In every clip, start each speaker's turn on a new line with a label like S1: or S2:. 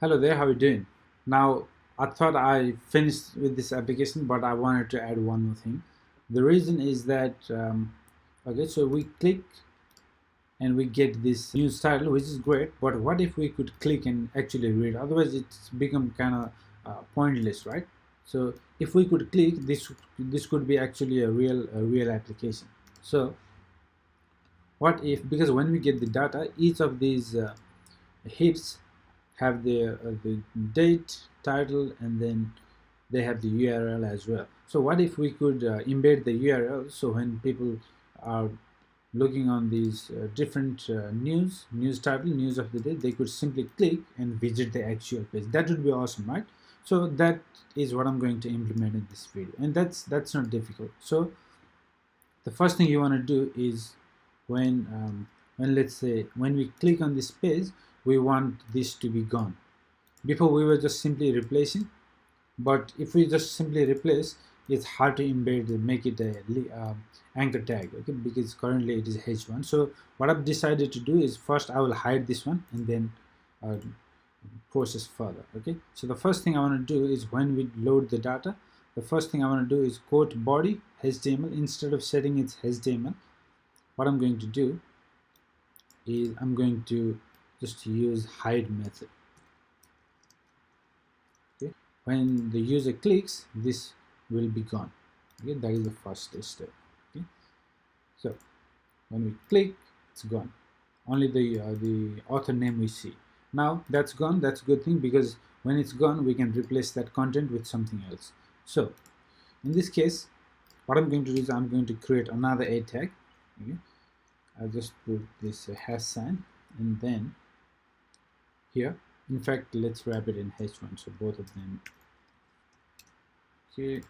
S1: Hello there, how are you doing? Now, I thought I finished with this application, but I wanted to add one more thing. The reason is that, okay, so we click and we get this news title, which is great, but what if we could click and actually read? Otherwise, it's become kind of pointless, right? So if we could click, this could be actually a real application. So what if, because when we get the data, each of these hits have the date, title, and then they have the URL as well. So what if we could embed the URL, so when people are looking on these different news title, news of the day, they could simply click and visit the actual page. That would be awesome, right? So that is what I'm going to implement in this video, and that's not difficult. So the first thing you want to do is when let's say when we click on this page, we want this to be gone. Before we were just simply replacing, but if we just simply replace, it's hard to embed and make it a anchor tag, okay, because currently it is h1. So what I've decided to do is first I will hide this one and then uh, process further. Okay, so the first thing I want to do is when we load the data, the first thing I want to do is quote body html. Instead of setting its html, what I'm going to do is I'm going to just use hide method. Okay, when the user clicks, this will be gone. Okay, that is the first step. Okay, so when we click, it's gone. Only the author name we see. Now that's gone. That's a good thing, because when it's gone, we can replace that content with something else. So in this case, what I'm going to do is I'm going to create another a tag. Okay, I'll just put this hash sign, and then here, in fact, let's wrap it in h1, so both of them. Okay,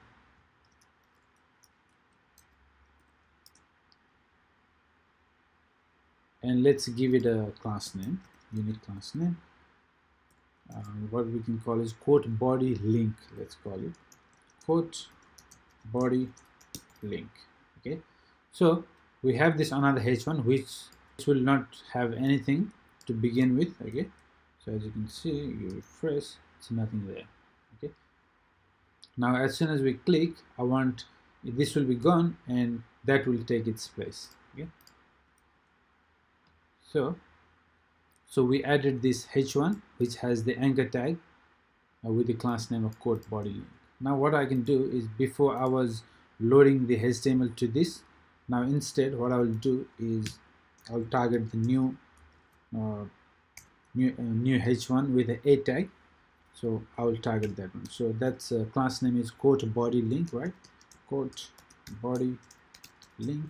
S1: and let's give it a class name, unique class name. What we can call is quote body link. Let's call it quote body link. Okay, so we have this another h1 which will not have anything to begin with. Okay, so as you can see, you refresh, it's nothing there. Okay, now as soon as we click, I want this will be gone and that will take its place. Okay, so we added this h1 which has the anchor tag with the class name of quote body link. Now what I can do is, before I was loading the HTML to this, now instead what I will do is I'll target the new h1 with a tag. So I will target that one. So that's class name is quote body link, right? Quote body link.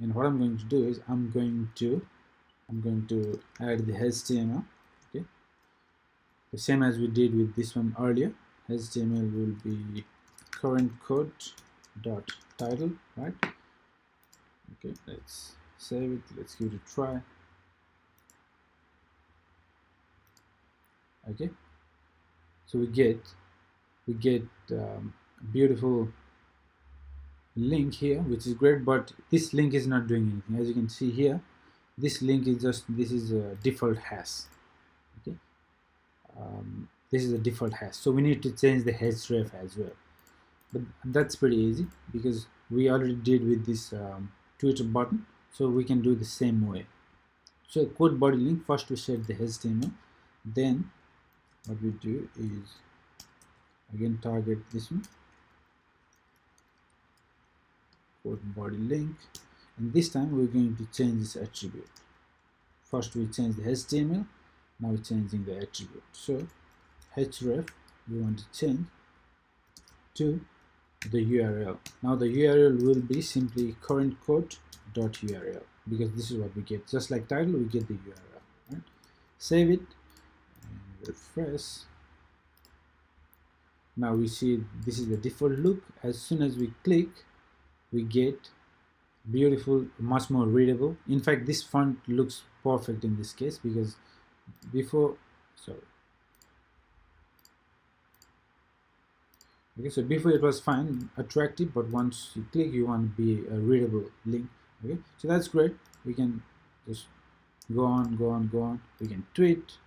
S1: And what I'm going to do is I'm going to add the HTML. Okay, the same as we did with this one earlier. HTML will be current code dot title, right? Okay, let's save it, let's give it a try. Okay, so we get a beautiful link here, which is great, but this link is not doing anything. As you can see here, this link is just, this is a default hash. Okay, this is a default hash, so we need to change the href as well, but that's pretty easy because we already did with this Twitter button, so we can do the same way. So quote body link, first we set the HTML, then what we do is again target this one, quote body link, and this time we're going to change this attribute. First we change the HTML, now we're changing the attribute. So href we want to change to the URL. Now the URL will be simply current code dot URL, because this is what we get. Just like title, we get the URL. Right? Save it and refresh. Now we see this is the default look. As soon as we click, we get beautiful, much more readable. In fact, this font looks perfect in this case, because before, sorry. Okay, so before it was fine, attractive, but once you click, you want to be a readable link. Okay, so that's great. We can just go on. We can tweet.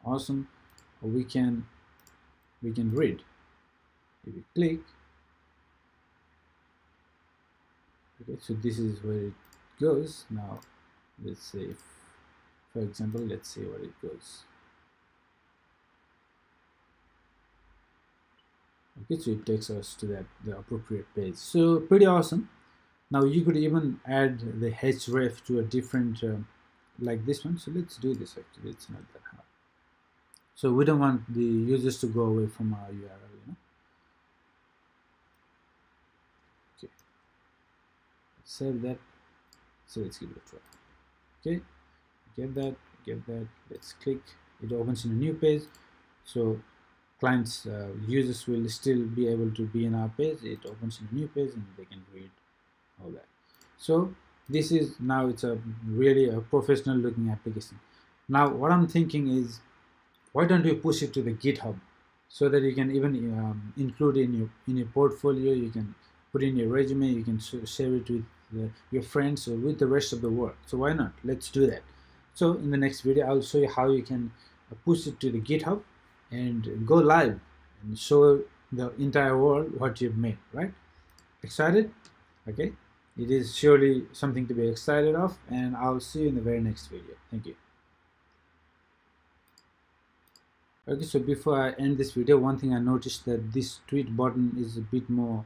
S1: Awesome. or we can read. If we click, okay, so this is where it goes. Now let's say if, for example, let's see where it goes. Okay, so it takes us to the appropriate page. So pretty awesome. Now you could even add the href to a different like this one. So let's do this. Actually, it's not that hard. So we don't want the users to go away from our URL, you know. Okay, let's save that. So let's give it a try. Okay, get that. Let's click. It opens in a new page. So clients, users will still be able to be in our page. It opens in a new page and they can read all that. So this is now, it's a really a professional looking application. Now what I'm thinking is, why don't you push it to the GitHub, so that you can even include in your portfolio. You can put in your resume, you can share it with your friends or with the rest of the world. So why not, let's do that. So in the next video I'll show you how you can push it to the GitHub and go live and show the entire world what you've made, right? Excited? Okay, it is surely something to be excited of, and I'll see you in the very next video. Thank you. Okay, so before I end this video, one thing I noticed that this tweet button is a bit more,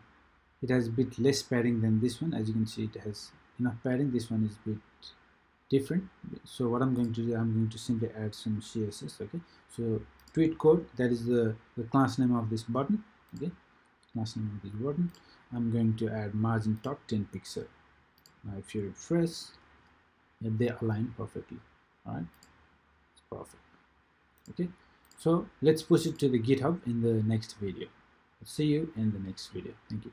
S1: it has a bit less padding than this one. As you can see, it has enough padding. This one is a bit different. So what I'm going to do, I'm going to simply add some CSS. Okay, so tweet code, that is the class name of this button. Okay, class name of this button. I'm going to add margin top 10 pixel. Now if you refresh, they align perfectly. All right, it's perfect. Okay, so let's push it to the GitHub in the next video. See you in the next video. Thank you.